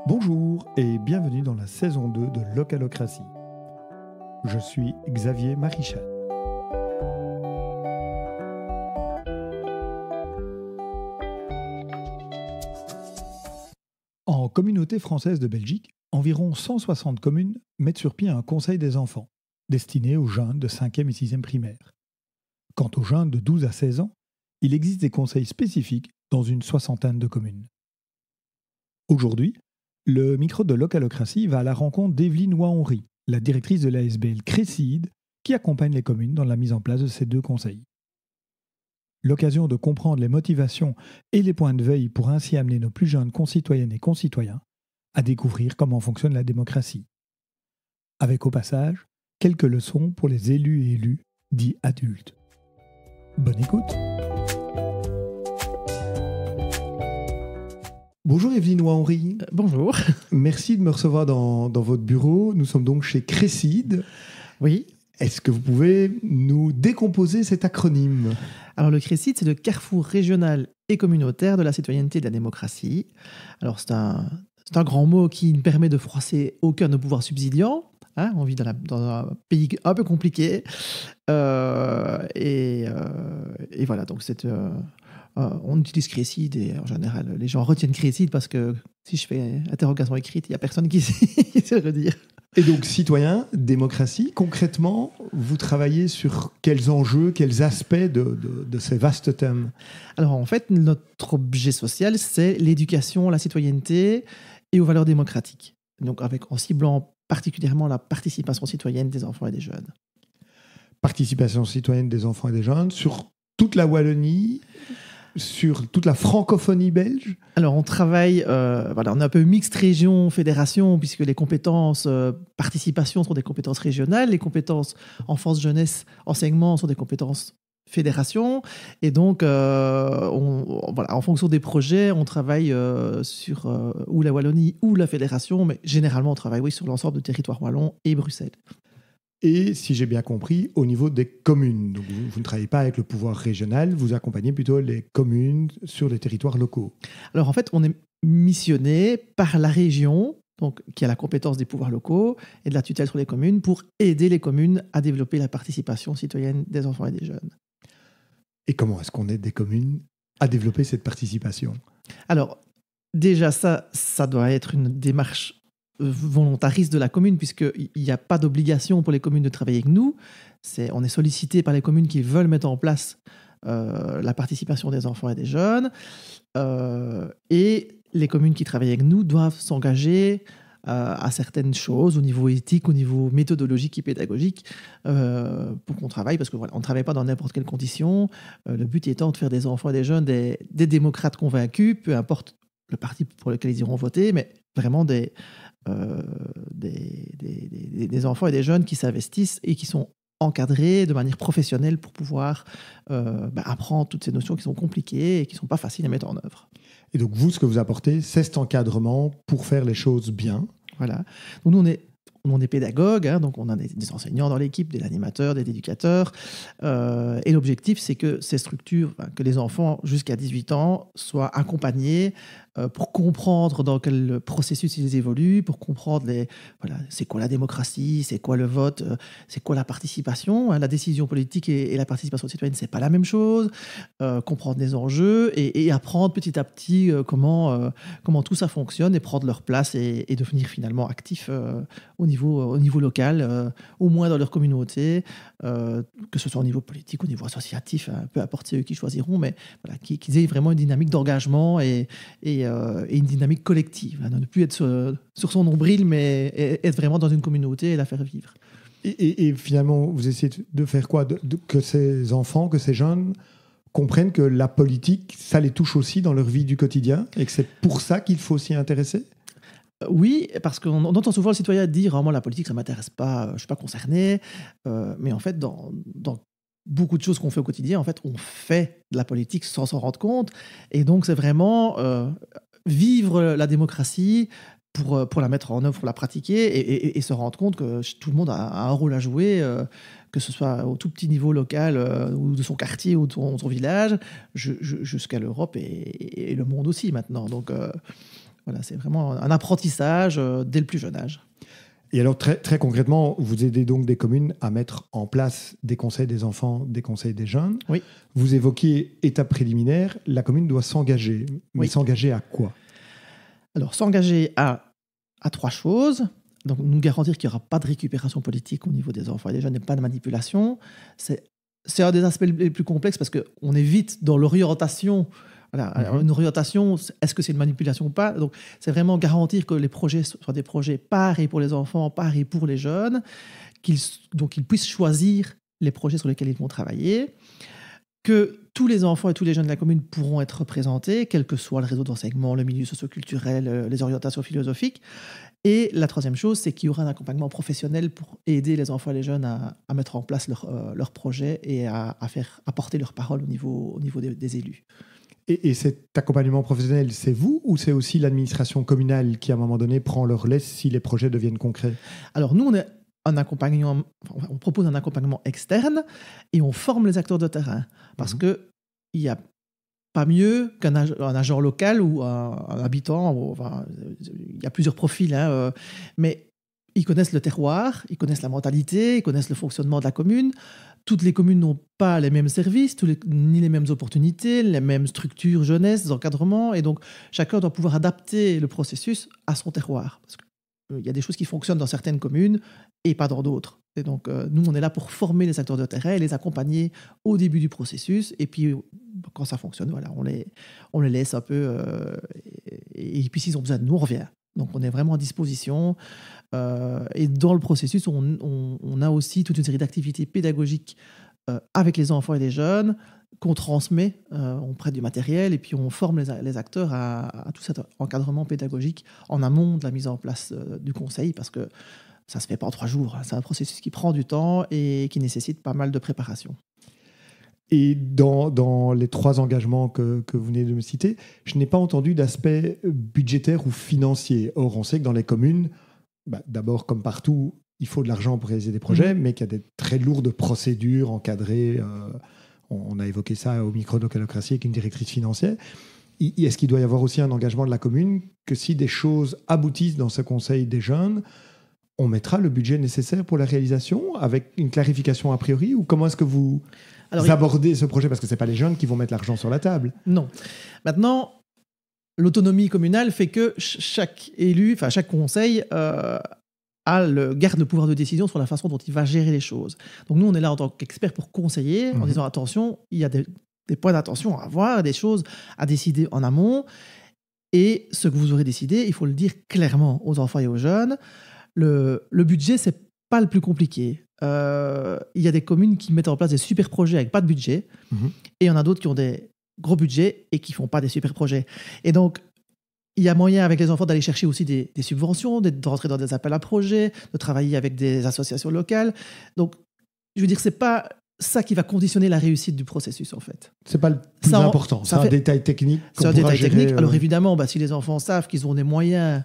Bonjour et bienvenue dans la saison 2 de Localocratie. Je suis Xavier Marichal. En Communauté française de Belgique, environ 160 communes mettent sur pied un conseil des enfants, destiné aux jeunes de 5e et 6e primaire. Quant aux jeunes de 12 à 16 ans, il existe des conseils spécifiques dans une soixantaine de communes. Aujourd'hui, le micro de Localocratie va à la rencontre d'Evelyne Waonry, la directrice de l'ASBL Crécide, qui accompagne les communes dans la mise en place de ces deux conseils. L'occasion de comprendre les motivations et les points de veille pour ainsi amener nos plus jeunes concitoyennes et concitoyens à découvrir comment fonctionne la démocratie. Avec au passage, quelques leçons pour les élus et élues dits adultes. Bonne écoute! Bonjour Evelyne Waonry. Bonjour. Merci de me recevoir dans votre bureau. Nous sommes donc chez Crécide. Oui. Est-ce que vous pouvez nous décomposer cet acronyme ? Alors le Crécide, c'est le carrefour régional et communautaire de la citoyenneté et de la démocratie. Alors c'est un grand mot qui nous permet de froisser aucun de nos pouvoirs subsidiants. On vit dans un pays un peu compliqué. Et voilà, donc on utilise Crécide et en général, les gens retiennent Crécide parce que si je fais interrogation écrite, il n'y a personne qui sait le redire. Et donc, citoyen, démocratie, concrètement, vous travaillez sur quels enjeux, quels aspects de ces vastes thèmes ? Alors en fait, notre objet social, c'est l'éducation, la citoyenneté et aux valeurs démocratiques. Donc en ciblant particulièrement la participation citoyenne des enfants et des jeunes. Participation citoyenne des enfants et des jeunes sur toute la Wallonie, sur toute la francophonie belge ? Alors on travaille, on est un peu mixte région-fédération, puisque les compétences participation sont des compétences régionales, les compétences enfance, jeunesse, enseignement sont des compétences fédération, et donc en fonction des projets, on travaille sur ou la Wallonie ou la fédération, mais généralement on travaille sur l'ensemble du territoire wallon et Bruxelles. Et si j'ai bien compris, au niveau des communes. Donc vous ne travaillez pas avec le pouvoir régional, vous accompagnez plutôt les communes sur les territoires locaux. Alors en fait, on est missionné par la région, donc, qui a la compétence des pouvoirs locaux et de la tutelle sur les communes, pour aider les communes à développer la participation citoyenne des enfants et des jeunes. Et comment est-ce qu'on aide des communes à développer cette participation ? Alors déjà, ça doit être une démarche volontariste de la commune, puisqu'il n'y a pas d'obligation pour les communes de travailler avec nous. On est sollicité par les communes qui veulent mettre en place la participation des enfants et des jeunes. Et les communes qui travaillent avec nous doivent s'engager à certaines choses au niveau éthique, au niveau méthodologique et pédagogique pour qu'on travaille, parce qu'on ne travaille pas dans n'importe quelles conditions. Le but étant de faire des enfants et des jeunes des démocrates convaincus, peu importe le parti pour lequel ils iront voter, mais vraiment des enfants et des jeunes qui s'investissent et qui sont encadrés de manière professionnelle pour pouvoir apprendre toutes ces notions qui sont compliquées et qui ne sont pas faciles à mettre en œuvre. Et donc vous, ce que vous apportez, c'est cet encadrement pour faire les choses bien. Voilà. Donc nous, on est pédagogue, donc on a des enseignants dans l'équipe, des animateurs, des éducateurs. Et l'objectif, c'est que ces structures, que les enfants jusqu'à 18 ans soient accompagnés pour comprendre dans quel processus ils évoluent, pour comprendre c'est quoi la démocratie, c'est quoi le vote, c'est quoi la participation. La décision politique et la participation citoyenne, c'est pas la même chose. Comprendre les enjeux et apprendre petit à petit comment tout ça fonctionne et prendre leur place et devenir finalement actifs au niveau local, au moins dans leur communauté, que ce soit au niveau politique, au niveau associatif, peu importe, c'est eux qui choisiront, mais qu'ils aient vraiment une dynamique d'engagement et une dynamique collective, ne plus être sur son nombril, mais être vraiment dans une communauté et la faire vivre. Et finalement, vous essayez de faire quoi ? Que ces enfants, que ces jeunes comprennent que la politique, ça les touche aussi dans leur vie du quotidien et que c'est pour ça qu'il faut s'y intéresser ? Oui, parce qu'on entend souvent le citoyen dire moi la politique ça m'intéresse pas, je suis pas concerné, mais en fait dans beaucoup de choses qu'on fait au quotidien, en fait on fait de la politique sans s'en rendre compte, et donc c'est vraiment vivre la démocratie pour la mettre en œuvre, pour la pratiquer et se rendre compte que tout le monde a un rôle à jouer, que ce soit au tout petit niveau local ou de son quartier ou de son village, jusqu'à l'Europe et le monde aussi maintenant. Donc Voilà, c'est vraiment un apprentissage dès le plus jeune âge. Et alors, très, très concrètement, vous aidez donc des communes à mettre en place des conseils des enfants, des conseils des jeunes. Oui. Vous évoquiez étape préliminaire, la commune doit s'engager. Mais Oui. s'engager à quoi? Alors, s'engager à 3 choses. Donc, nous garantir qu'il n'y aura pas de récupération politique au niveau des enfants et des jeunes et pas de manipulation. C'est un des aspects les plus complexes parce qu'on est vite dans l'orientation. Voilà. Alors, une orientation, est-ce que c'est une manipulation ou pas? Donc, c'est vraiment garantir que les projets soient des projets pareils pour les enfants, pareils pour les jeunes, donc qu'ils puissent choisir les projets sur lesquels ils vont travailler, que tous les enfants et tous les jeunes de la commune pourront être représentés, quel que soit le réseau d'enseignement, le milieu socio-culturel, les orientations philosophiques. Et la troisième chose, c'est qu'il y aura un accompagnement professionnel pour aider les enfants et les jeunes à mettre en place leurs projets et à porter leur parole au niveau des élus. Et cet accompagnement professionnel, c'est vous ou c'est aussi l'administration communale qui, à un moment donné, prend le relais si les projets deviennent concrets? Alors, nous, on propose un accompagnement externe et on forme les acteurs de terrain. Parce qu'il n'y a pas mieux qu'un agent local ou un habitant. Enfin, il y a plusieurs profils, mais ils connaissent le terroir, ils connaissent la mentalité, ils connaissent le fonctionnement de la commune. Toutes les communes n'ont pas les mêmes services, ni les mêmes opportunités, les mêmes structures jeunesse, encadrements. Et donc, chacun doit pouvoir adapter le processus à son terroir. Parce qu'il y a des choses qui fonctionnent dans certaines communes et pas dans d'autres. Et donc, nous, on est là pour former les acteurs de terrain et les accompagner au début du processus. Et puis, quand ça fonctionne, voilà, on les laisse un peu. Et puis, s'ils ont besoin de nous, on revient. Donc, on est vraiment à disposition. Et dans le processus, on a aussi toute une série d'activités pédagogiques avec les enfants et les jeunes qu'on transmet. On prête du matériel et puis on forme les acteurs à tout cet encadrement pédagogique en amont de la mise en place du conseil, parce que ça ne se fait pas en 3 jours. C'est un processus qui prend du temps et qui nécessite pas mal de préparation. Et dans les 3 engagements que vous venez de me citer, je n'ai pas entendu d'aspect budgétaire ou financier. Or, on sait que dans les communes, d'abord, comme partout, il faut de l'argent pour réaliser des projets, mais qu'il y a des très lourdes procédures encadrées. On a évoqué ça au micro de Localocratie avec une directrice financière. Est-ce qu'il doit y avoir aussi un engagement de la commune que si des choses aboutissent dans ce conseil des jeunes, on mettra le budget nécessaire pour la réalisation avec une clarification a priori? Ou comment est-ce que vous abordez ce projet? Parce que ce n'est pas les jeunes qui vont mettre l'argent sur la table. Non. Maintenant, l'autonomie communale fait que chaque élu, enfin chaque conseil garde le pouvoir de décision sur la façon dont il va gérer les choses. Donc nous, on est là en tant qu'experts pour conseiller, en disant attention, il y a des points d'attention à avoir, des choses à décider en amont. Et ce que vous aurez décidé, il faut le dire clairement aux enfants et aux jeunes. Le budget, c'est pas le plus compliqué. Il y a des communes qui mettent en place des super projets avec pas de budget, et il y en a d'autres qui ont des gros budgets et qui font pas des super projets. Et donc, il y a moyen avec les enfants d'aller chercher aussi des subventions, de rentrer dans des appels à projets, de travailler avec des associations locales. Donc, je veux dire, c'est pas ça qui va conditionner la réussite du processus, en fait. C'est pas le plus important. C'est un détail technique. C'est un détail technique. Alors évidemment, si les enfants savent qu'ils ont des moyens,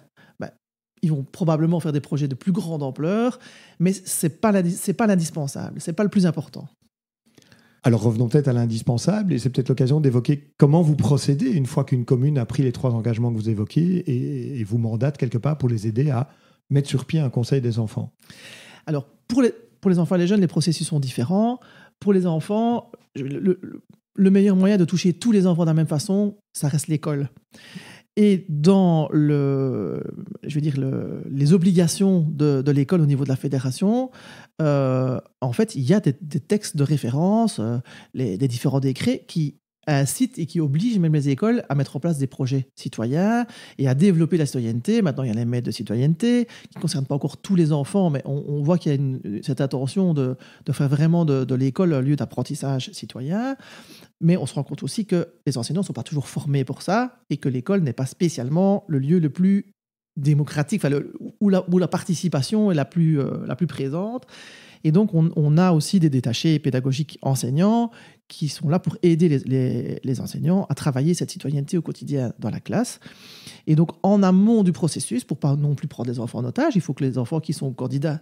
ils vont probablement faire des projets de plus grande ampleur, mais c'est pas l'indispensable, c'est pas le plus important. Alors revenons peut-être à l'indispensable, et c'est peut-être l'occasion d'évoquer comment vous procédez une fois qu'une commune a pris les 3 engagements que vous évoquez et vous mandate quelque part pour les aider à mettre sur pied un conseil des enfants. Alors pour les enfants et les jeunes, les processus sont différents. Pour les enfants, le meilleur moyen de toucher tous les enfants de la même façon, ça reste l'école. Et dans les obligations de l'école au niveau de la fédération, en fait, il y a des textes de référence, des différents décrets qui incitent et qui obligent même les écoles à mettre en place des projets citoyens et à développer la citoyenneté. Maintenant, il y a les maîtres de citoyenneté qui ne concernent pas encore tous les enfants, mais on voit qu'il y a cette intention de faire vraiment de l'école un lieu d'apprentissage citoyen. Mais on se rend compte aussi que les enseignants ne sont pas toujours formés pour ça et que l'école n'est pas spécialement le lieu le plus démocratique, où la participation est la plus présente. Et donc, on a aussi des détachés pédagogiques enseignants qui sont là pour aider les enseignants à travailler cette citoyenneté au quotidien dans la classe. Et donc, en amont du processus, pour pas non plus prendre les enfants en otage, il faut que les enfants qui sont candidats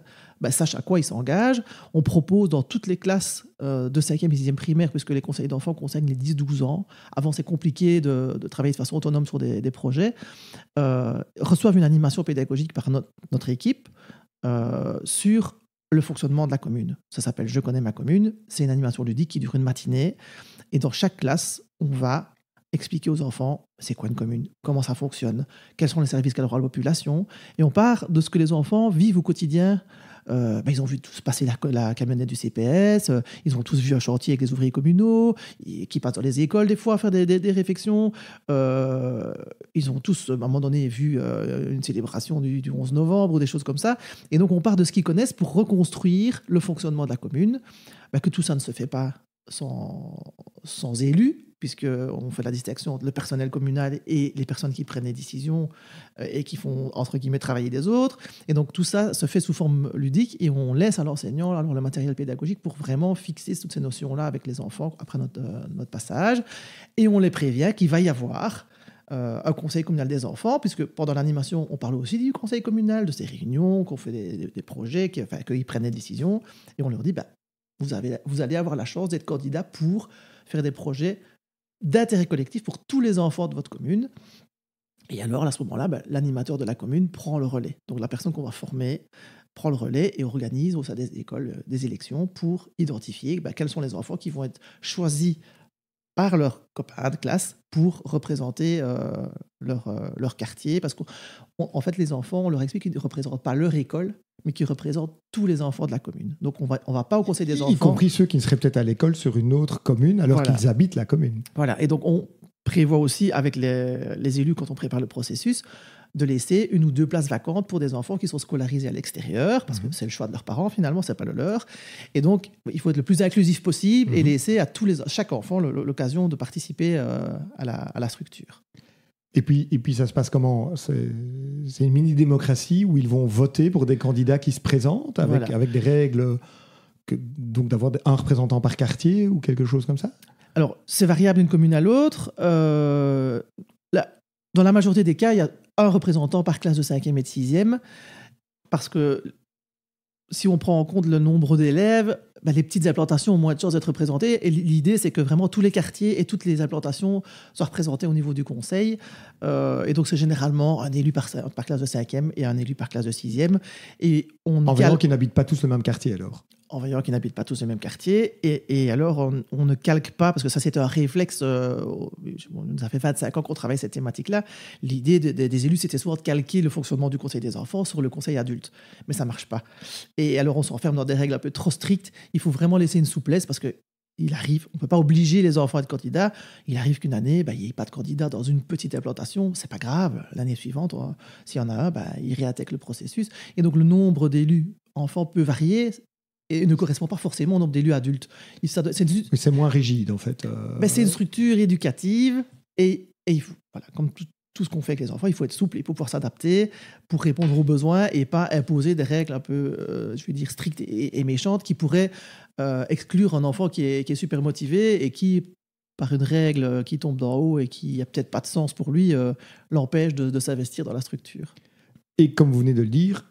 sachent à quoi ils s'engagent. On propose dans toutes les classes de 5e et 6e primaire, puisque les conseils d'enfants concernent les 10-12 ans. Avant, c'est compliqué de travailler de façon autonome sur des projets. Reçoivent une animation pédagogique par notre équipe sur le fonctionnement de la commune. Ça s'appelle « Je connais ma commune ». C'est une animation ludique qui dure une matinée. Et dans chaque classe, on va expliquer aux enfants c'est quoi une commune, comment ça fonctionne, quels sont les services qu'elle aura à la population. Et on part de ce que les enfants vivent au quotidien. Ils ont vu tous passer la camionnette du CPS, ils ont tous vu un chantier avec les ouvriers communaux, qui passent dans les écoles des fois à faire des réflexions. Ils ont tous, à un moment donné, vu une célébration du 11 novembre ou des choses comme ça. Et donc, on part de ce qu'ils connaissent pour reconstruire le fonctionnement de la commune. Que tout ça ne se fait pas sans élus, puisqu'on fait la distinction entre le personnel communal et les personnes qui prennent les décisions et qui font, entre guillemets, travailler des autres. Et donc, tout ça se fait sous forme ludique et on laisse à l'enseignant alors, le matériel pédagogique pour vraiment fixer toutes ces notions-là avec les enfants après notre passage. Et on les prévient qu'il va y avoir un conseil communal des enfants, puisque pendant l'animation, on parle aussi du conseil communal, de ces réunions, qu'on fait des projets, qu'ils prennent des décisions. Et on leur dit, vous allez avoir la chance d'être candidat pour faire des projets d'intérêt collectif pour tous les enfants de votre commune. Et alors, à ce moment-là, l'animateur de la commune prend le relais. Donc, la personne qu'on va former prend le relais et organise au sein des écoles des élections pour identifier quels sont les enfants qui vont être choisis par leurs copains de classe pour représenter leur quartier. Parce qu'en fait, les enfants, on leur explique qu'ils ne représentent pas leur école, mais qui représentent tous les enfants de la commune. Donc, on va pas au conseil des enfants. Y compris ceux qui ne seraient peut-être à l'école sur une autre commune, alors qu'ils habitent la commune. Voilà. Et donc, on prévoit aussi, avec les élus, quand on prépare le processus, de laisser 1 ou 2 places vacantes pour des enfants qui sont scolarisés à l'extérieur, parce que c'est le choix de leurs parents, finalement, c'est pas le leur. Et donc, il faut être le plus inclusif possible et laisser à chaque enfant l'occasion de participer à la structure. Et puis, ça se passe comment ? C'est une mini-démocratie où ils vont voter pour des candidats qui se présentent avec des règles, donc d'avoir un représentant par quartier ou quelque chose comme ça ? Alors, c'est variable d'une commune à l'autre. Dans la majorité des cas, il y a un représentant par classe de 5e et de 6e, parce que si on prend en compte le nombre d'élèves, les petites implantations ont moins de chances d'être représentées. Et l'idée, c'est que vraiment tous les quartiers et toutes les implantations soient représentés au niveau du conseil. Et donc, c'est généralement un élu par classe de 5e et un élu par classe de 6e. Et en voyant qu'ils n'habitent pas tous le même quartier, alors. En voyant qu'ils n'habitent pas tous le même quartier. Et alors, on ne calque pas, parce que ça, c'était un réflexe. Ça fait 25 ans qu'on travaille cette thématique-là. L'idée des élus, c'était souvent de calquer le fonctionnement du conseil des enfants sur le conseil adulte. Mais ça ne marche pas. Et alors, on s'enferme dans des règles un peu trop strictes. Il faut vraiment laisser une souplesse, parce que il arrive, on ne peut pas obliger les enfants à être candidats. Il arrive qu'une année, il n'y ait pas de candidat dans une petite implantation. Ce n'est pas grave. L'année suivante, s'il y en a un, il réintègre le processus. Et donc, le nombre d'élus enfants peut varier et ne correspond pas forcément au nombre d'élus adultes. C'est moins rigide, en fait. C'est une structure éducative et il faut, comme tout ce qu'on fait avec les enfants, il faut être souple, il faut pouvoir s'adapter pour répondre aux besoins et pas imposer des règles un peu, strictes et méchantes qui pourraient exclure un enfant qui est super motivé et qui, par une règle qui tombe d'en haut et qui n'a peut-être pas de sens pour lui, l'empêche de s'investir dans la structure. Et comme vous venez de le dire,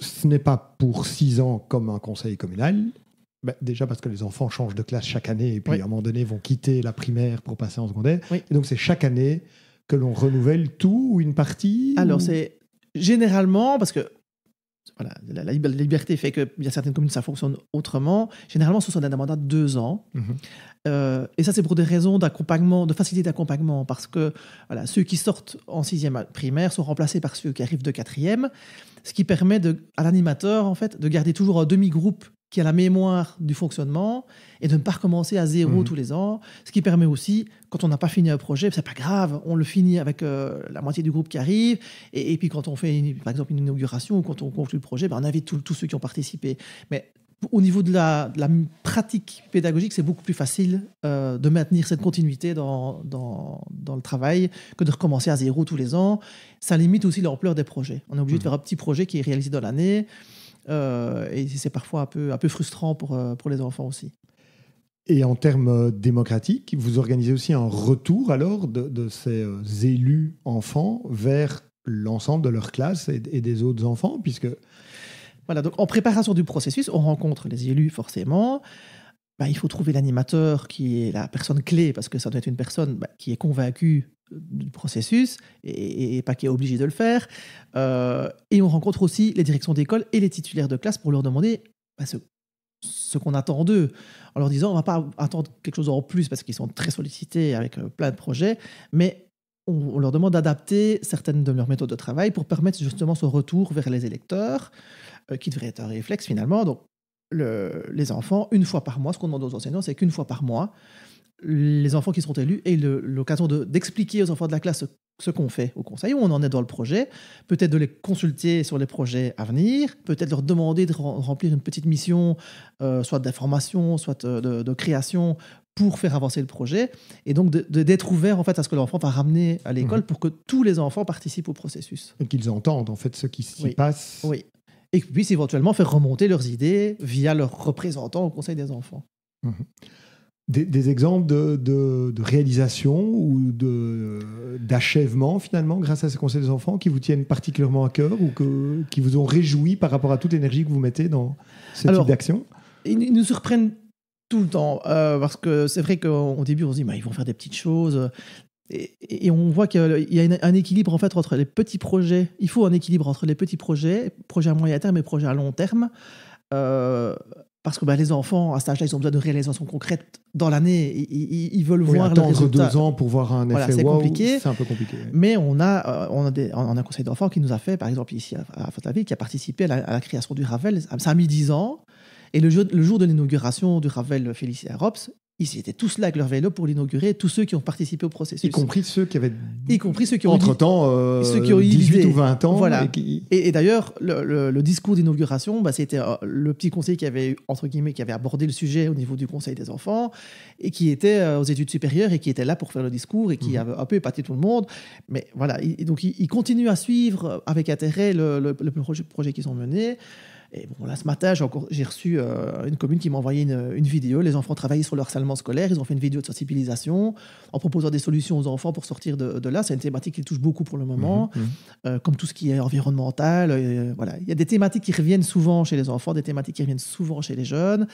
ce n'est pas pour 6 ans comme un conseil communal. Déjà parce que les enfants changent de classe chaque année et puis à un moment donné vont quitter la primaire pour passer en secondaire. Oui. Et donc c'est chaque année que l'on renouvelle tout ou une partie. Alors c'est généralement, parce que la liberté fait qu'il y a certaines communes ça fonctionne autrement. Généralement ce sont des mandats de 2 ans. Et ça c'est pour des raisons d'accompagnement, de facilité d'accompagnement, parce que ceux qui sortent en 6e primaire sont remplacés par ceux qui arrivent de 4e, ce qui permet à l'animateur en fait de garder toujours un demi-groupe qui a la mémoire du fonctionnement et de ne pas recommencer à zéro tous les ans. Ce qui permet aussi, quand on n'a pas fini un projet, c'est pas grave, on le finit avec la moitié du groupe qui arrive. Et puis quand on fait, par exemple, une inauguration ou quand on conclut le projet, on invite tous ceux qui ont participé. Mais au niveau de la pratique pédagogique, c'est beaucoup plus facile de maintenir cette continuité dans le travail que de recommencer à zéro tous les ans. Ça limite aussi l'ampleur des projets. On est obligé de faire un petit projet qui est réalisé dans l'année. Et c'est parfois un peu frustrant pour les enfants aussi. Et en termes démocratiques, vous organisez aussi un retour alors de ces élus enfants vers l'ensemble de leur classe et des autres enfants, puisque... Voilà, donc en préparation du processus, on rencontre les élus forcément. Il faut trouver l'animateur qui est la personne clé, parce que ça doit être une personne qui est convaincue du processus et pas qui est obligée de le faire. Et on rencontre aussi les directions d'école et les titulaires de classe pour leur demander ce qu'on attend d'eux, en leur disant on ne va pas attendre quelque chose en plus parce qu'ils sont très sollicités avec plein de projets, mais on leur demande d'adapter certaines de leurs méthodes de travail pour permettre justement ce retour vers les électeurs, qui devrait être un réflexe finalement. Donc les enfants, une fois par mois, ce qu'on demande aux enseignants, c'est qu'une fois par mois, les enfants qui seront élus aient l'occasion d'expliquer aux enfants de la classe ce qu'on fait au conseil, où on en est dans le projet, peut-être de les consulter sur les projets à venir, peut-être leur demander de remplir une petite mission, soit d'information, soit de création, pour faire avancer le projet, et donc d'être ouvert en fait à ce que l'enfant va ramener à l'école pour que tous les enfants participent au processus. Et qu'ils entendent en fait ce qui s'y passe. Oui. Et qu'ils puissent éventuellement faire remonter leurs idées via leurs représentants au conseil des enfants. Des exemples de réalisation ou d'achèvement finalement grâce à ce conseil des enfants qui vous tiennent particulièrement à cœur ou qui vous ont réjoui par rapport à toute l'énergie que vous mettez dans ce type d'action? Ils nous surprennent tout le temps, parce que c'est vrai qu'au début on se dit ils vont faire des petites choses, et on voit qu'il y a un équilibre en fait entre les petits projets. Il faut un équilibre entre les petits projets à moyen terme et projets à long terme, parce que les enfants à cet âge-là ils ont besoin de réalisations concrètes dans l'année. Ils veulent voir le résultat. 2 ans pour voir un effet c'est compliqué. C'est un peu compliqué. Mais on a un conseil d'enfants qui nous a fait, par exemple ici à Faute-la-Ville, qui a participé à la création du Ravel. Ça a mis 10 ans. Et le jour de l'inauguration du Ravel Félicia Rops, ils étaient tous là avec leur vélo pour l'inaugurer, tous ceux qui ont participé au processus. Y compris ceux qui avaient entre-temps, ceux qui ont 18 ou 20 ans. Voilà. Et d'ailleurs, le discours d'inauguration, c'était le petit conseiller qui avait, entre guillemets, qui avait abordé le sujet au niveau du conseil des enfants et qui était aux études supérieures et qui était là pour faire le discours et qui avait un peu épaté tout le monde. Mais voilà, donc il continue à suivre avec intérêt le projet qu'ils ont mené. Et bon, là, ce matin, j'ai reçu une commune qui m'a envoyé une vidéo. Les enfants travaillaient sur le harcèlement scolaire. Ils ont fait une vidéo de sensibilisation en proposant des solutions aux enfants pour sortir de là. C'est une thématique qui touche beaucoup pour le moment, comme tout ce qui est environnemental. Voilà. Il y a des thématiques qui reviennent souvent chez les enfants, des thématiques qui reviennent souvent chez les jeunes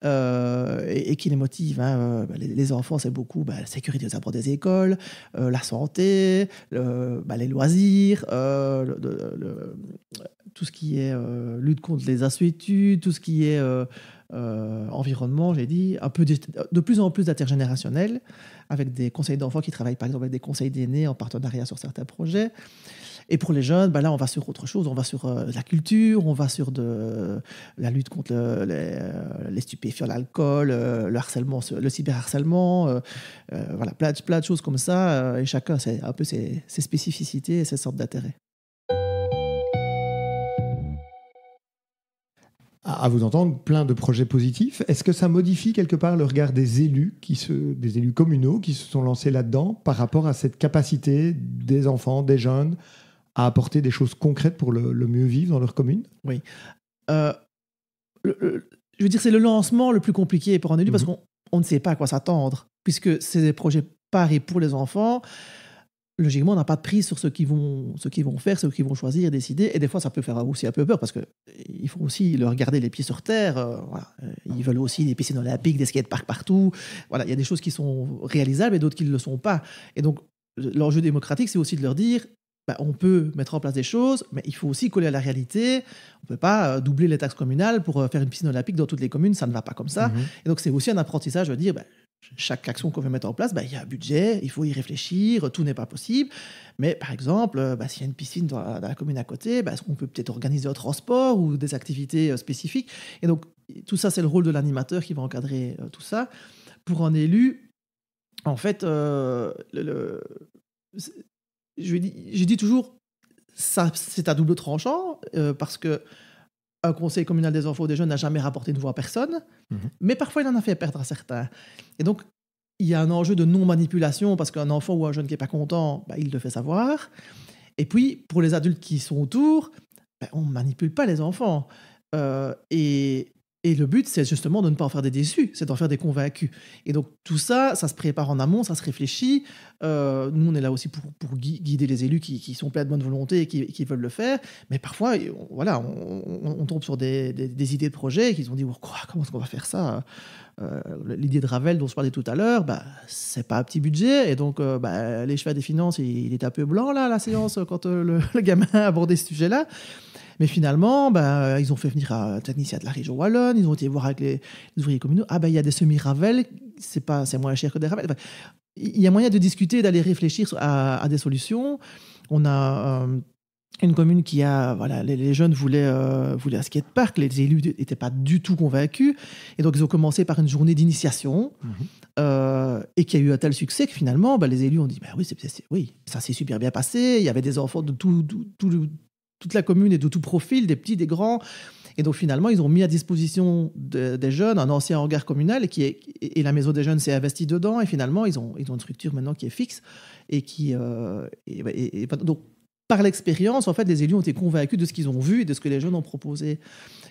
et qui les motivent. Les enfants, c'est beaucoup la sécurité aux abords des écoles, la santé, les loisirs, tout ce qui est lutte contre les insuétudes, tout ce qui est environnement, j'ai dit, un peu de plus en plus d'intergénérationnel, avec des conseils d'enfants qui travaillent par exemple avec des conseils d'aînés en partenariat sur certains projets. Et pour les jeunes, là, on va sur autre chose. On va sur la culture, on va sur la lutte contre les stupéfiants, l'alcool, le harcèlement, le cyberharcèlement. Voilà, plein de choses comme ça. Et chacun, c'est un peu ses spécificités et ses sortes d'intérêts. À vous entendre, plein de projets positifs. Est-ce que ça modifie quelque part le regard des élus communaux qui se sont lancés là-dedans par rapport à cette capacité des enfants, des jeunes à apporter des choses concrètes pour le mieux vivre dans leur commune? Oui. Je veux dire, c'est le lancement le plus compliqué pour un élu parce qu'on ne sait pas à quoi s'attendre, puisque c'est des projets par et pour les enfants. Logiquement, on n'a pas de prise sur ce qu'ils vont faire, ce qu'ils vont choisir, décider. Et des fois, ça peut faire aussi un peu peur parce qu'il faut aussi leur garder les pieds sur terre. Voilà. Ils veulent aussi des piscines olympiques, des skateparks partout. Voilà, il y a des choses qui sont réalisables et d'autres qui ne le sont pas. Et donc, l'enjeu démocratique, c'est aussi de leur dire on peut mettre en place des choses, mais il faut aussi coller à la réalité. On ne peut pas doubler les taxes communales pour faire une piscine olympique dans toutes les communes. Ça ne va pas comme ça. Et donc, c'est aussi un apprentissage de dire chaque action qu'on veut mettre en place, il y a un budget, il faut y réfléchir, tout n'est pas possible. Mais par exemple, s'il y a une piscine dans la commune à côté, est-ce qu'on peut peut-être organiser un transport ou des activités spécifiques? Et donc, tout ça, c'est le rôle de l'animateur qui va encadrer tout ça. Pour un élu, en fait, je dis toujours, ça, c'est à double tranchant, parce que un conseil communal des enfants ou des jeunes n'a jamais rapporté une voix à personne, mais parfois il en a fait perdre à certains. Et donc, il y a un enjeu de non-manipulation, parce qu'un enfant ou un jeune qui n'est pas content, il le fait savoir. Et puis, pour les adultes qui sont autour, on ne manipule pas les enfants. Et le but, c'est justement de ne pas en faire des déçus, c'est d'en faire des convaincus. Et donc tout ça, ça se prépare en amont, ça se réfléchit. Nous, on est là aussi pour guider les élus qui sont pleins de bonne volonté et qui veulent le faire. Mais parfois, on tombe sur des idées de projet qu'ils ont dit, comment est-ce qu'on va faire ça? L'idée de Ravel dont je parlais tout à l'heure, c'est pas un petit budget. Et donc, les chefs des finances, il est un peu blanc, là, la séance, quand le gamin a abordé ce sujet-là. Mais finalement, ils ont fait venir un technicien de la région wallonne, ils ont été voir avec les ouvriers communaux. Il y a des semi-Ravel, c'est moins cher que des Ravel. Enfin, il y a moyen de discuter, d'aller réfléchir à des solutions. On a une commune qui a... Voilà, les jeunes voulaient un skatepark, les élus n'étaient pas du tout convaincus. Et donc, ils ont commencé par une journée d'initiation et qui a eu un tel succès que finalement, les élus ont dit oui, ça s'est super bien passé. Il y avait des enfants de toute la commune et de tout profil, des petits, des grands. Et donc, finalement, ils ont mis à disposition des jeunes un ancien hangar communal et la maison des jeunes s'est investie dedans. Et finalement, ils ont une structure maintenant qui est fixe et donc, par l'expérience, en fait, les élus ont été convaincus de ce qu'ils ont vu et de ce que les jeunes ont proposé.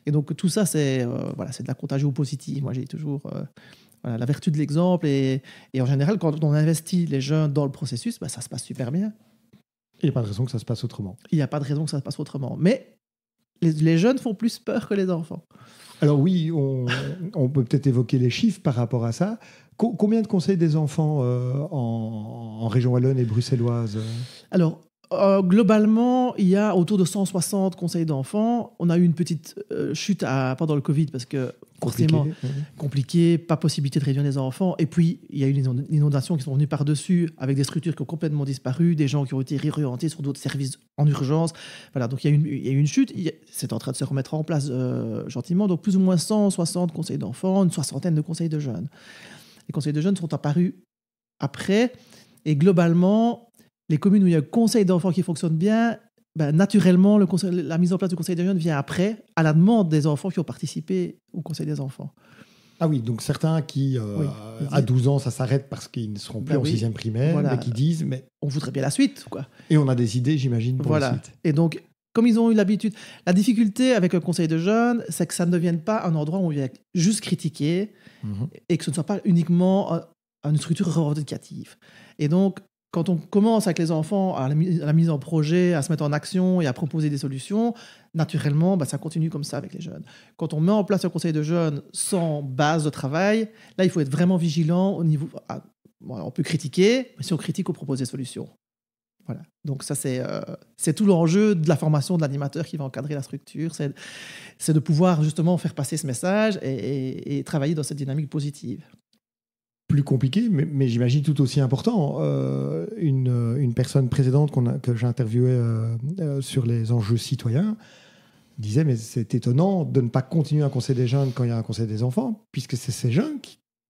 Et donc, tout ça, c'est de la contagion positive. Moi, j'ai toujours la vertu de l'exemple. Et en général, quand on investit les jeunes dans le processus, ça se passe super bien. Il n'y a pas de raison que ça se passe autrement. Il n'y a pas de raison que ça se passe autrement. Mais les jeunes font plus peur que les enfants. Alors oui, on peut peut-être évoquer les chiffres par rapport à ça. Combien de conseils des enfants en région wallonne et bruxelloise? Alors, globalement, il y a autour de 160 conseils d'enfants. On a eu une petite chute pendant le Covid parce que forcément compliqué, pas possibilité de réunir les enfants. Et puis, il y a eu les inondations qui sont venues par-dessus avec des structures qui ont complètement disparu, des gens qui ont été réorientés sur d'autres services en urgence. Voilà, donc il y a eu une chute. C'est en train de se remettre en place gentiment. Donc, plus ou moins 160 conseils d'enfants, une soixantaine de conseils de jeunes. Les conseils de jeunes sont apparus après. Et globalement, les communes où il y a un conseil d'enfants qui fonctionne bien, naturellement, la mise en place du conseil des jeunes vient après, à la demande des enfants qui ont participé au conseil des enfants. Ah oui, donc certains qui, à 12 ans, ça s'arrête parce qu'ils ne seront plus en 6e primaire, mais qui disent... Mais... on voudrait bien la suite, quoi. Et on a des idées, j'imagine, pour la suite. Et donc, comme ils ont eu l'habitude... La difficulté avec un conseil de jeunes, c'est que ça ne devienne pas un endroit où on vient juste critiquer et que ce ne soit pas uniquement une structure revendicative. Et donc, quand on commence avec les enfants à la mise en projet, à se mettre en action et à proposer des solutions, naturellement, ça continue comme ça avec les jeunes. Quand on met en place un conseil de jeunes sans base de travail, là, il faut être vraiment vigilant au niveau... on peut critiquer, mais si on critique, on propose des solutions. Voilà. Donc ça, c'est tout l'enjeu de la formation de l'animateur qui va encadrer la structure. C'est de pouvoir justement faire passer ce message et travailler dans cette dynamique positive. Plus compliqué, mais j'imagine tout aussi important. Une personne précédente que j'ai interviewée sur les enjeux citoyens disait, mais c'est étonnant de ne pas continuer un conseil des jeunes quand il y a un conseil des enfants, puisque c'est ces jeunes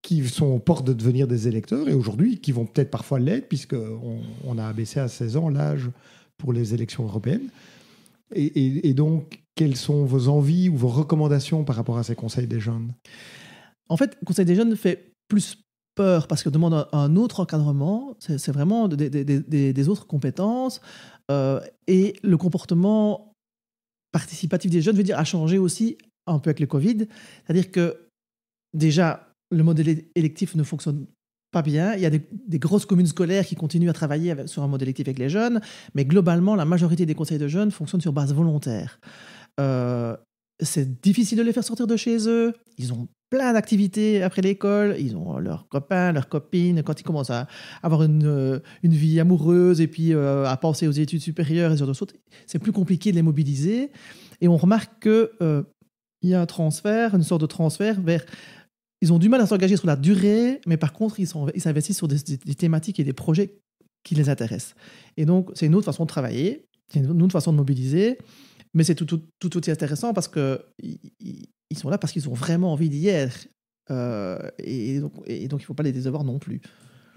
qui sont aux portes de devenir des électeurs, et aujourd'hui, qui vont peut-être parfois l'être, puisqu'on a abaissé à 16 ans l'âge pour les élections européennes. Et donc, quelles sont vos envies ou vos recommandations par rapport à ces conseils des jeunes? En fait, le conseil des jeunes fait plus peur parce que demande un autre encadrement, c'est vraiment des autres compétences et le comportement participatif des jeunes, a changé aussi un peu avec le Covid. C'est-à-dire que déjà, le modèle électif ne fonctionne pas bien. Il y a des grosses communes scolaires qui continuent à travailler sur un modèle électif avec les jeunes, mais globalement, la majorité des conseils de jeunes fonctionnent sur base volontaire. C'est difficile de les faire sortir de chez eux. Ils ont plein d'activités après l'école. Ils ont leurs copains, leurs copines. Quand ils commencent à avoir une vie amoureuse et puis à penser aux études supérieures et sur d'autres choses, c'est plus compliqué de les mobiliser. Et on remarque qu'il y a un transfert, une sorte de transfert vers... Ils ont du mal à s'engager sur la durée, mais par contre, ils s'investissent sur des thématiques et des projets qui les intéressent. Et donc, c'est une autre façon de travailler, c'est une autre façon de mobiliser. Mais c'est tout aussi intéressant parce qu'ils sont là parce qu'ils ont vraiment envie d'y être. Et donc, il ne faut pas les décevoir non plus.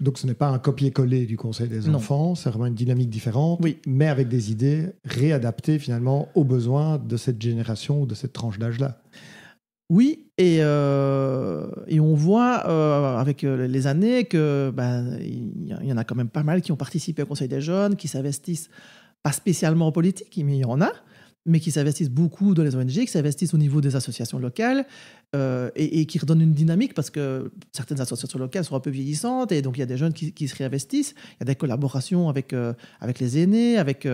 Donc, ce n'est pas un copier-coller du Conseil des enfants, c'est vraiment une dynamique différente, mais avec des idées réadaptées finalement aux besoins de cette génération ou de cette tranche d'âge-là. Oui, et on voit avec les années que y en a quand même pas mal qui ont participé au Conseil des jeunes, qui s'investissent pas spécialement en politique, mais il y en a. mais qui s'investissent beaucoup dans les ONG, qui s'investissent au niveau des associations locales et qui redonnent une dynamique parce que certaines associations locales sont un peu vieillissantes et donc il y a des jeunes qui se réinvestissent. Il y a des collaborations avec les aînés, avec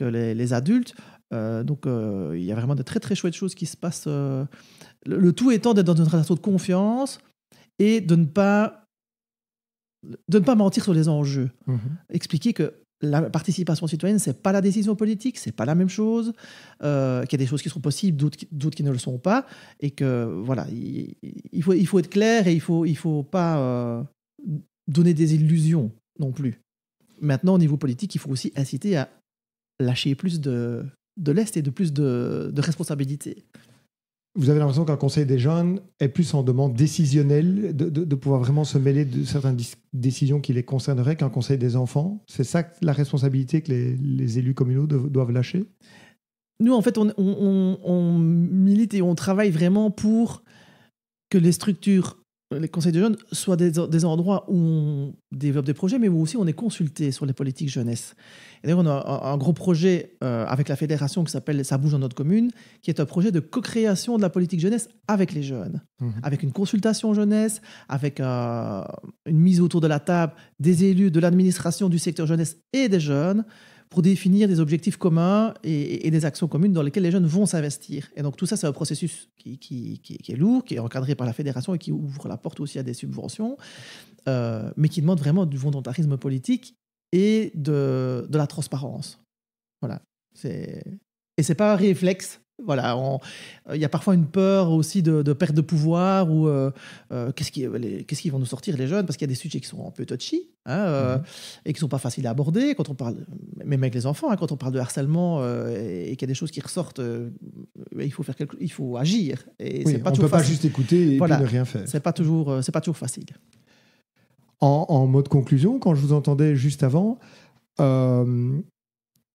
les adultes. Donc il y a vraiment de très très chouettes choses qui se passent. Le tout étant d'être dans une relation de confiance et de ne pas mentir sur les enjeux. Expliquer que la participation citoyenne, c'est pas la décision politique, c'est pas la même chose, qu'il y a des choses qui sont possibles, d'autres qui ne le sont pas, et que voilà, il faut être clair et il faut pas donner des illusions non plus. Maintenant, au niveau politique, il faut aussi inciter à lâcher plus de lest et de plus de responsabilité. Vous avez l'impression qu'un conseil des jeunes est plus en demande décisionnelle, de pouvoir vraiment se mêler de certaines décisions qui les concerneraient qu'un conseil des enfants. C'est ça la responsabilité que les élus communaux doivent lâcher? Nous, en fait, on milite et on travaille vraiment pour que les structures, les conseils de jeunes, soient des endroits où on développe des projets, mais où aussi on est consulté sur les politiques jeunesse. Et d'ailleurs, on a un gros projet avec la fédération qui s'appelle « Ça bouge dans notre commune », qui est un projet de co-création de la politique jeunesse avec les jeunes, avec une consultation jeunesse, avec une mise autour de la table des élus, de l'administration, du secteur jeunesse et des jeunes, pour définir des objectifs communs et des actions communes dans lesquelles les jeunes vont s'investir. Et donc tout ça, c'est un processus qui est lourd, qui est encadré par la fédération et qui ouvre la porte aussi à des subventions, mais qui demande vraiment du volontarisme politique et de la transparence. Voilà. Et c'est pas un réflexe. Voilà, il y a parfois une peur aussi de perte de pouvoir ou qu'est-ce qu'ils vont nous sortir les jeunes, parce qu'il y a des sujets qui sont un peu touchy et qui sont pas faciles à aborder quand on parle, même avec les enfants, quand on parle de harcèlement et qu'il y a des choses qui ressortent, il faut agir. Et oui, c'est pas on ne peut pas juste écouter et puis ne rien faire. C'est pas toujours facile. En mode conclusion, quand je vous entendais juste avant,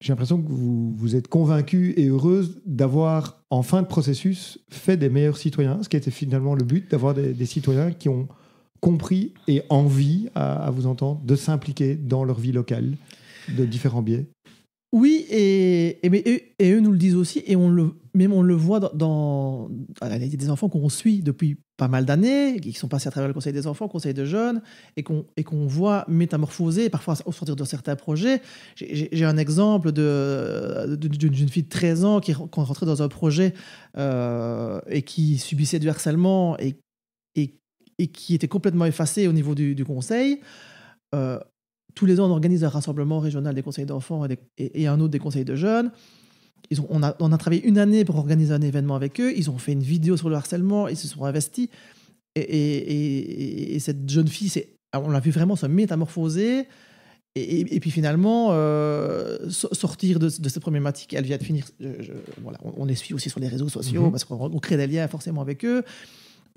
j'ai l'impression que vous êtes convaincue et heureuse d'avoir, en fin de processus, fait des meilleurs citoyens, ce qui était finalement le but, d'avoir des citoyens qui ont compris et envie, à vous entendre, de s'impliquer dans leur vie locale, de différents biais. Oui, et eux nous le disent aussi, et on le voit dans il y a des enfants qu'on suit depuis pas mal d'années, qui sont passés à travers le conseil des enfants, le conseil de jeunes, et qu'on voit métamorphoser, parfois au sortir de certains projets. J'ai un exemple d'une jeune fille de 13 ans qui est rentrée dans un projet et qui subissait du harcèlement et qui était complètement effacée au niveau du conseil. Tous les ans, on organise un rassemblement régional des conseils d'enfants et un autre des conseils de jeunes. On a travaillé une année pour organiser un événement avec eux. Ils ont fait une vidéo sur le harcèlement. Ils se sont investis. Et cette jeune fille, on l'a vu vraiment se métamorphoser. Et puis finalement, sortir de cette problématique. Elle vient de finir. Voilà, on les suit aussi sur les réseaux sociaux parce qu'on crée des liens forcément avec eux.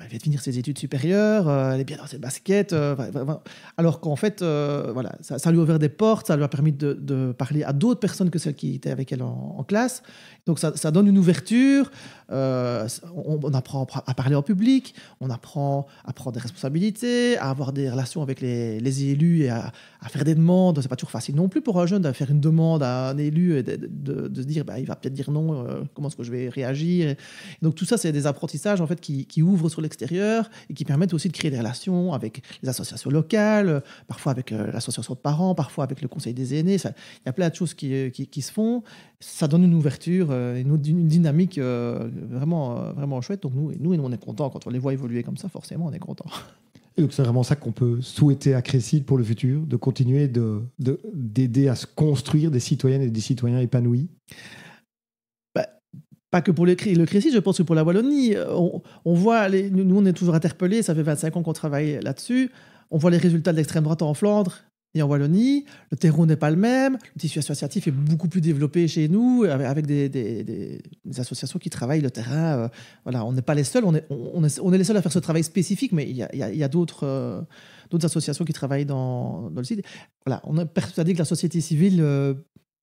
Elle vient de finir ses études supérieures, elle est bien dans ses baskets, alors qu'en fait, voilà, ça lui a ouvert des portes, ça lui a permis de parler à d'autres personnes que celles qui étaient avec elle en classe. Donc ça donne une ouverture, on apprend à parler en public, on apprend à prendre des responsabilités, à avoir des relations avec les élus et à faire des demandes. C'est pas toujours facile non plus pour un jeune de faire une demande à un élu et de se dire il va peut-être dire non, comment est-ce que je vais réagir. Et donc tout ça, c'est des apprentissages en fait qui ouvrent sur l'extérieur et qui permettent aussi de créer des relations avec les associations locales, parfois avec l'association de parents, parfois avec le conseil des aînés. Il y a plein de choses qui se font. Ça donne une ouverture, une dynamique vraiment chouette. Donc nous, on est contents quand on les voit évoluer comme ça. Forcément, on est contents. Et donc c'est vraiment ça qu'on peut souhaiter à Crécide pour le futur, de continuer d'aider à se construire des citoyennes et des citoyens épanouis. Pas que pour le Crécide, je pense que pour la Wallonie, on voit, nous on est toujours interpellés, ça fait 25 ans qu'on travaille là-dessus, on voit les résultats de l'extrême droite en Flandre et en Wallonie, le terreau n'est pas le même, le tissu associatif est beaucoup plus développé chez nous, avec des associations qui travaillent le terrain. Voilà, on n'est pas les seuls, on est les seuls à faire ce travail spécifique, mais il y a d'autres associations qui travaillent dans le site. Voilà, on est persuadé que la société civile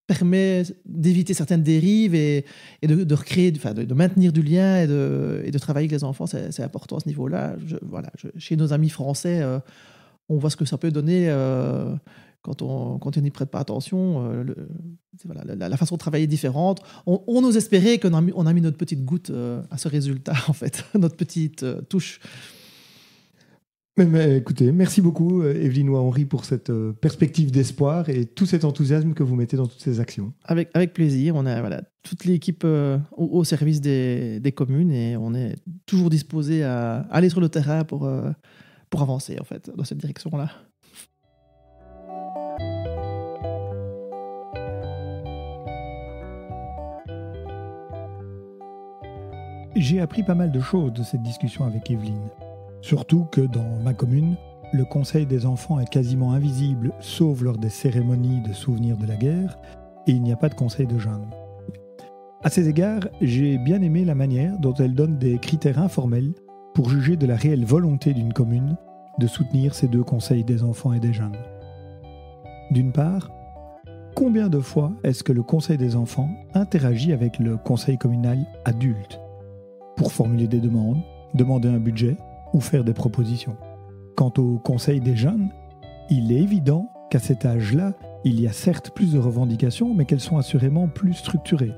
permet d'éviter certaines dérives et de recréer, de maintenir du lien et de travailler avec les enfants. C'est important à ce niveau-là. Chez nos amis français, on voit ce que ça peut donner quand on n'y prête pas attention. voilà, la façon de travailler est différente. On ose espérer qu'on a mis notre petite goutte à ce résultat, en fait, notre petite touche. Mais écoutez, merci beaucoup Evelyne Henry pour cette perspective d'espoir et tout cet enthousiasme que vous mettez dans toutes ces actions. Avec plaisir, on a toute l'équipe au service des communes et on est toujours disposé à aller sur le terrain pour avancer en fait dans cette direction-là. J'ai appris pas mal de choses de cette discussion avec Evelyne. Surtout que dans ma commune, le conseil des enfants est quasiment invisible, sauf lors des cérémonies de souvenirs de la guerre, et il n'y a pas de conseil de jeunes. À ces égards, j'ai bien aimé la manière dont elle donne des critères informels pour juger de la réelle volonté d'une commune de soutenir ces deux conseils des enfants et des jeunes. D'une part, combien de fois est-ce que le conseil des enfants interagit avec le conseil communal adulte pour formuler des demandes, demander un budget ou faire des propositions. Quant au conseil des jeunes, il est évident qu'à cet âge-là, il y a certes plus de revendications, mais qu'elles sont assurément plus structurées.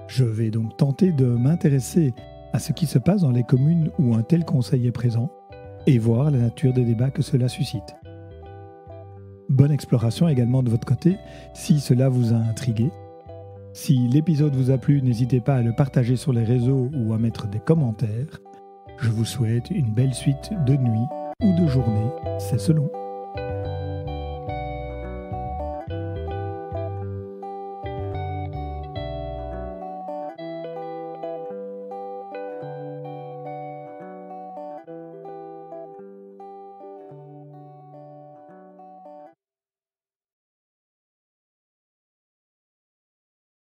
Je vais donc tenter de m'intéresser à ce qui se passe dans les communes où un tel conseil est présent et voir la nature des débats que cela suscite. Bonne exploration également de votre côté, si cela vous a intrigué. Si l'épisode vous a plu, n'hésitez pas à le partager sur les réseaux ou à mettre des commentaires. Je vous souhaite une belle suite de nuit ou de journée, c'est selon.